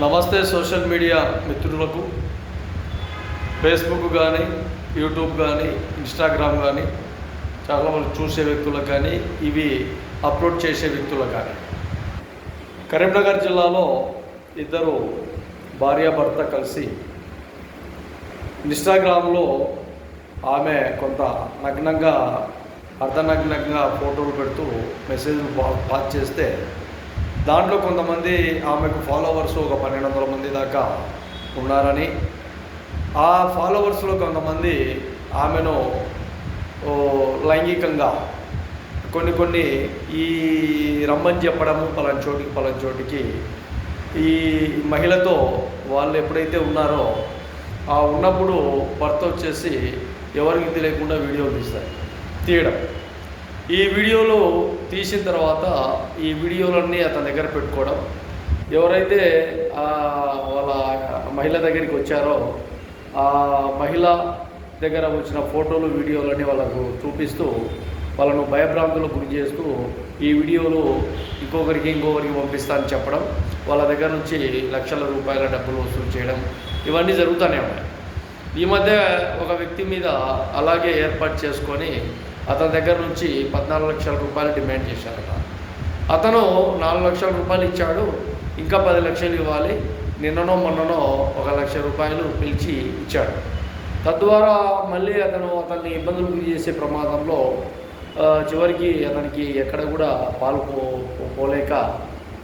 నమస్తే social media మిత్రులకు, Facebook కానీ, యూట్యూబ్ కానీ, ఇన్స్టాగ్రామ్ కానీ చాలామంది చూసే వ్యక్తులకు కానీ, ఇవి అప్లోడ్ చేసే వ్యక్తులకు కానీ, కరీంనగర్ జిల్లాలో ఇద్దరు భార్యాభర్త కలిసి ఇన్స్టాగ్రామ్లో ఆమె కొంత నగ్నంగా అర్ధనగ్నంగా ఫోటోలు పెడుతూ మెసేజ్లు పాస్ చేస్తే దాంట్లో కొంతమంది ఆమెకు ఫాలోవర్స్ ఒక 1200 మంది దాకా ఉన్నారని, ఆ ఫాలోవర్స్లో కొంతమంది ఆమెను లైంగికంగా కొన్ని ఈ రమ్మని చెప్పడము పలానా చోటికి ఈ మహిళతో వాళ్ళు ఎప్పుడైతే ఉన్నారో ఆ ఉన్నప్పుడు భర్త వచ్చేసి ఎవరికి తెలియకుండా వీడియోలు తీయడం. ఈ వీడియోలు తీసిన తర్వాత ఈ వీడియోలన్నీ అతని దగ్గర పెట్టుకోవడం, ఎవరైతే వాళ్ళ మహిళ దగ్గరికి వచ్చారో ఆ మహిళ దగ్గర వచ్చిన ఫోటోలు వీడియోలన్నీ వాళ్ళకు చూపిస్తూ వాళ్ళను భయభ్రాంతులకు గురి చేస్తూ ఈ వీడియోలు ఇంకొకరికి పంపిస్తానని చెప్పడం, వాళ్ళ దగ్గర నుంచి లక్షల రూపాయల డబ్బులు వసూలు చేయడం, ఇవన్నీ జరుగుతూనే ఉన్నాయి. ఈ మధ్య ఒక వ్యక్తి మీద అలాగే ఏర్పాటు చేసుకొని అతని దగ్గర నుంచి 14 లక్షల రూపాయలు డిమాండ్ చేశారట. అతను 4 లక్షల రూపాయలు ఇచ్చాడు, ఇంకా 10 లక్షలు ఇవ్వాలి, నిన్ననో మొన్ననో 1 లక్ష రూపాయలు పిలిచి ఇచ్చాడు. తద్వారా మళ్ళీ అతన్ని ఇబ్బందులు గురి చేసే ప్రమాదంలో చివరికి అతనికి ఎక్కడ కూడా పోలేక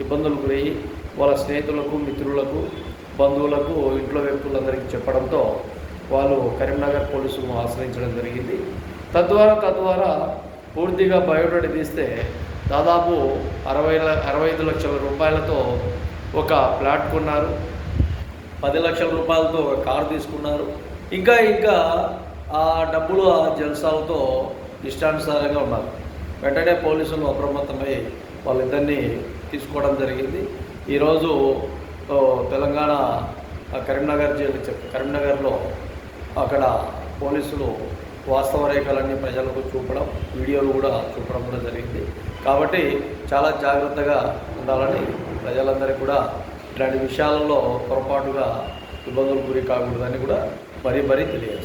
ఇబ్బందులు గురయ్యి వాళ్ళ స్నేహితులకు, మిత్రులకు, బంధువులకు, ఇంట్లో వ్యక్తులందరికీ చెప్పడంతో వాళ్ళు కరీంనగర్ పోలీసులను ఆశ్రయించడం జరిగింది. తద్వారా పూర్తిగా బయోడేటా తీస్తే దాదాపు 65 లక్షల రూపాయలతో ఒక ప్లాట్ కొన్నారు, 10 లక్షల రూపాయలతో ఒక కారు తీసుకున్నారు. ఇంకా ఆ డబ్బులు ఆ జల్సాలతో ఇష్టానుసారంగా ఉన్నారు. వెంటనే పోలీసులు అప్రమత్తమై వాళ్ళిద్దరినీ తీసుకోవడం జరిగింది. ఈరోజు తెలంగాణ కరీంనగర్లో అక్కడ పోలీసులు వాస్తవ రేఖలన్నీ ప్రజలకు చూపడం, వీడియోలు కూడా చూపడం కూడా జరిగింది. కాబట్టి చాలా జాగ్రత్తగా ఉండాలని ప్రజలందరికీ కూడా ఇలాంటి విషయాలలో పొరపాటుగా ఇబ్బందులు గురి కాకూడదని కూడా మరీ తెలియజేస్తారు.